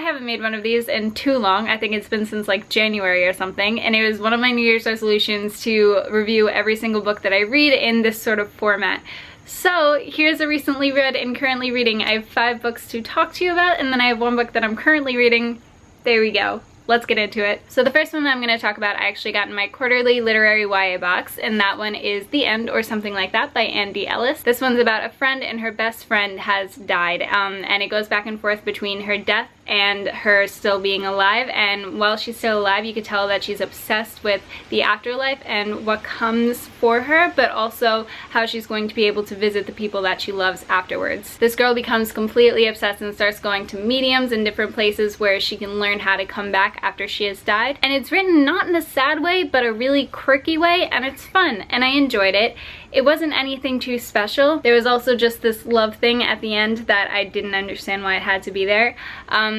I haven't made one of these in too long. I think it's been since like January or something, and it was one of my New Year's resolutions to review every single book that I read in this sort of format. So here's a recently read and currently reading. I have 5 books to talk to you about, and then I have 1 book that I'm currently reading. There we go. Let's get into it. So the first one that I'm going to talk about I actually got in my quarterly literary YA box, and that one is The End or Something Like That by Andy Ellis. This one's about a friend, and her best friend has died, and it goes back and forth between her death and her still being alive, and while she's still alive you could tell that she's obsessed with the afterlife and what comes for her, but also how she's going to be able to visit the people that she loves afterwards. This girl becomes completely obsessed and starts going to mediums in different places where she can learn how to come back after she has died, and it's written not in a sad way but a really quirky way, and it's fun and I enjoyed it. It wasn't anything too special. There was also just this love thing at the end that I didn't understand why it had to be there.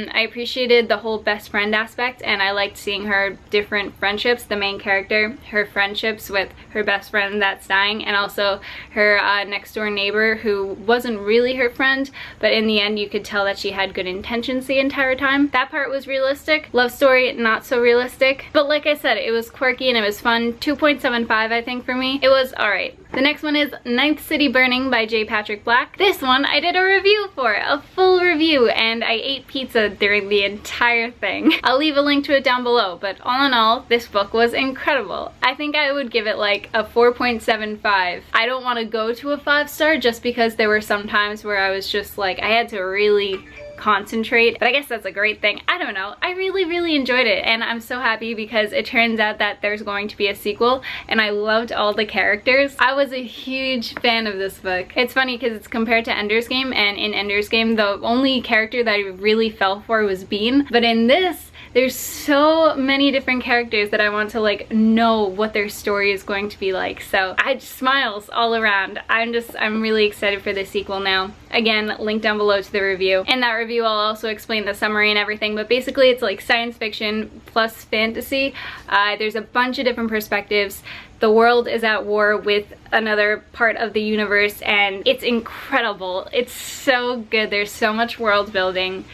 I appreciated the whole best friend aspect, and I liked seeing her different friendships. The main character, her friendships with her best friend that's dying, and also her next door neighbor who wasn't really her friend, but in the end you could tell that she had good intentions the entire time. That part was realistic. Love story, not so realistic. But like I said, it was quirky and it was fun. 2.75 I think for me. It was alright. The next one is Ninth City Burning by J. Patrick Black. This one I did a review for, a full review, and I ate pizza during the entire thing. I'll leave a link to it down below, but all in all, this book was incredible. I think I would give it like a 4.75. I don't want to go to a 5-star just because there were some times where I was just like, I had to really concentrate, but I guess that's a great thing. I don't know. I really enjoyed it, and I'm so happy because it turns out that there's going to be a sequel, and I loved all the characters. I was a huge fan of this book. It's funny because it's compared to Ender's Game, and in Ender's Game the only character that I really fell for was Bean, but in this there's so many different characters that I want to like know what their story is going to be like. So I just smiles all around. I'm really excited for the sequel now. Again, link down below to the review. In that review I'll also explain the summary and everything, but basically it's like science fiction plus fantasy. There's a bunch of different perspectives. The world is at war with another part of the universe, and it's incredible. It's so good. There's so much world building.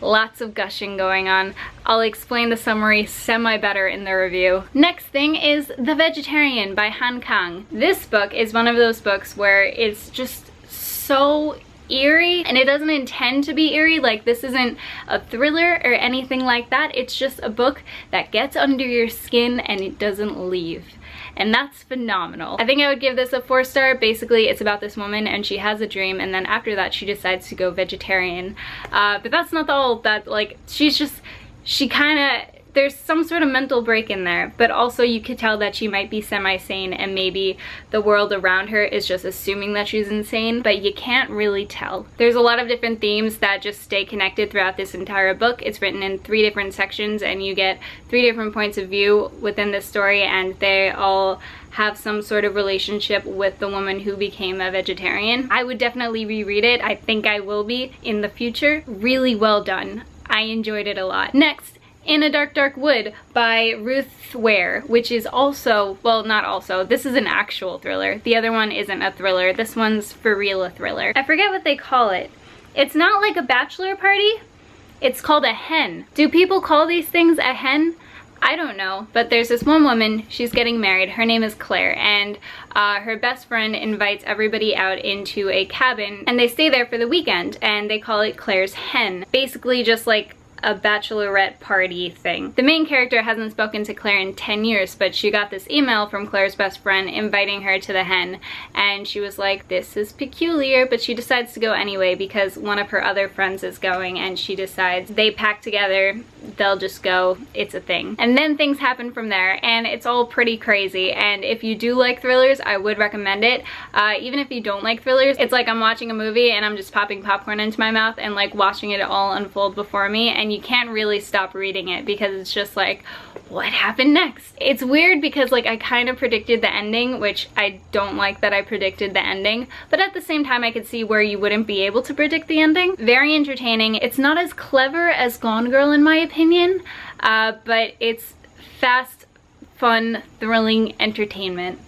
Lots of gushing going on. I'll explain the summary semi-better in the review. Next thing is The Vegetarian by Han Kang. This book is one of those books where it's just so eerie, and it doesn't intend to be eerie. Like, this isn't a thriller or anything like that. It's just a book that gets under your skin and it doesn't leave. And that's phenomenal. I think I would give this a 4-star. Basically, it's about this woman and she has a dream, and then after that she decides to go vegetarian. But that's not all that, like, she kind of, there's some sort of mental break in there, but also you could tell that she might be semi-sane, and maybe the world around her is just assuming that she's insane, but you can't really tell. There's a lot of different themes that just stay connected throughout this entire book. It's written in 3 different sections, and you get 3 different points of view within this story, and they all have some sort of relationship with the woman who became a vegetarian. I would definitely reread it. I think I will be in the future. Really well done. I enjoyed it a lot. Next, In a Dark Wood by Ruth Ware, which is also, well, not also, this is an actual thriller. The other one isn't a thriller. This one's for real a thriller. I forget what they call it. It's not like a bachelor party. It's called a hen. Do people call these things a hen? I don't know, but there's this one woman, she's getting married. Her name is Claire, and her best friend invites everybody out into a cabin, and they stay there for the weekend, and they call it Claire's hen. Basically just like a bachelorette party thing. The main character hasn't spoken to Claire in 10 years, but she got this email from Claire's best friend inviting her to the hen, and she was like, this is peculiar, but she decides to go anyway because one of her other friends is going, and she decides they pack together, they'll just go, it's a thing. And then things happen from there, and it's all pretty crazy, and if you do like thrillers, I would recommend it. Even if you don't like thrillers, it's like I'm watching a movie and I'm just popping popcorn into my mouth and like watching it all unfold before me, and you can't really stop reading it because it's just like, what happened next? It's weird because like I kind of predicted the ending, which I don't like that I predicted the ending, but at the same time I could see where you wouldn't be able to predict the ending. Very entertaining. It's not as clever as Gone Girl in my opinion, but it's fast, fun, thrilling entertainment.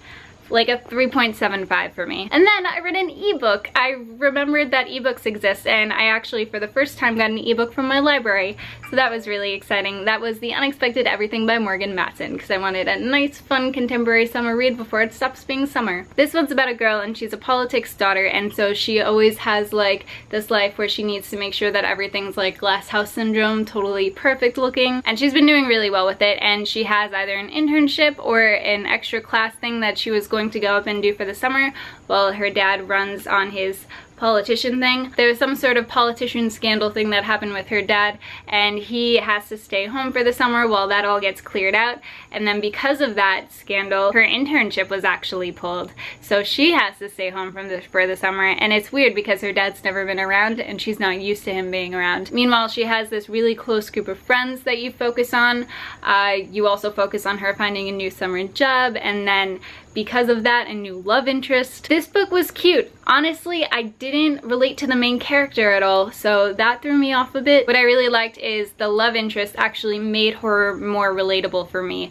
like a 3.75 for me. And then I read an ebook. I remembered that ebooks exist, and I actually for the first time got an ebook from my library, so that was really exciting. That was The Unexpected Everything by Morgan Matson, because I wanted a nice, fun, contemporary summer read before it stops being summer. This one's about a girl, and she's a politics daughter, and so she always has like this life where she needs to make sure that everything's like glass house syndrome, totally perfect looking, and she's been doing really well with it. And she has either an internship or an extra class thing that she was going to go up and do for the summer while her dad runs on his politician thing. There was some sort of politician scandal thing that happened with her dad, and he has to stay home for the summer while that all gets cleared out. And then because of that scandal, her internship was actually pulled, so she has to stay home for the summer. And it's weird because her dad's never been around and she's not used to him being around. Meanwhile, she has this really close group of friends that you focus on. You also focus on her finding a new summer job, and then because of that, a new love interest. This book was cute. Honestly, I didn't relate to the main character at all, so that threw me off a bit. What I really liked is the love interest actually made her more relatable for me,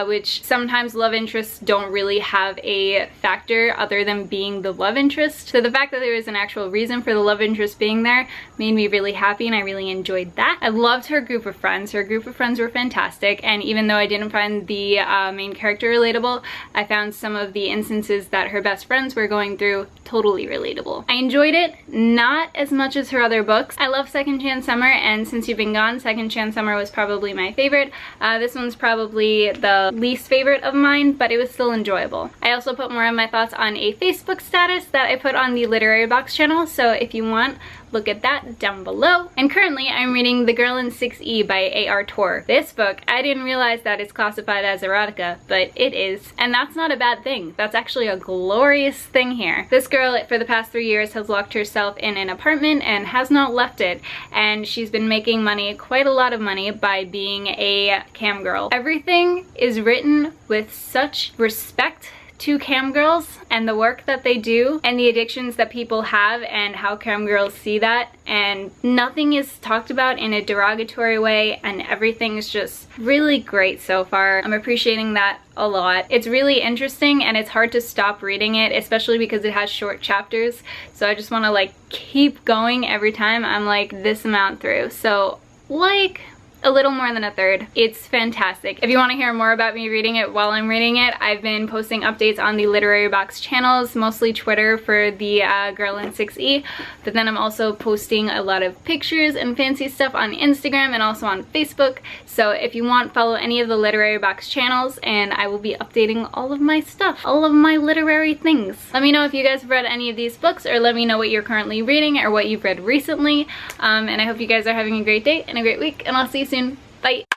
which sometimes love interests don't really have a factor other than being the love interest. So the fact that there was an actual reason for the love interest being there made me really happy, and I really enjoyed that. I loved her group of friends. Her group of friends were fantastic, and even though I didn't find the main character relatable, I found some of the instances that her best friends were going through totally relatable. I enjoyed it, not as much as her other books. I love Second Chance Summer, and Since You've Been Gone, Second Chance Summer was probably my favorite. This one's probably the least favorite of mine, but it was still enjoyable. I also put more of my thoughts on a Facebook status that I put on the Literary Box channel, so if you want, look at that down below. And currently I'm reading The Girl in 6E by A.R. Torr. This book, I didn't realize that it's classified as erotica, but it is. And that's not a bad thing. That's actually a glorious thing here. This girl for the past 3 years has locked herself in an apartment and has not left it. And she's been making money, quite a lot of money, by being a cam girl. Everything is written with such respect to cam girls and the work that they do and the addictions that people have and how cam girls see that, and nothing is talked about in a derogatory way, and everything is just really great so far. I'm appreciating that a lot. It's really interesting, and it's hard to stop reading it, especially because it has short chapters, so I just want to like keep going every time I'm like this amount through. So like a little more than a third. It's fantastic. If you want to hear more about me reading it while I'm reading it, I've been posting updates on the Literary Box channels, mostly Twitter for the Girl in 6E, but then I'm also posting a lot of pictures and fancy stuff on Instagram and also on Facebook. So if you want, follow any of the Literary Box channels, and I will be updating all of my stuff, all of my literary things. Let me know if you guys have read any of these books, or let me know what you're currently reading or what you've read recently. And I hope you guys are having a great day and a great week, and I'll see you soon. Bye!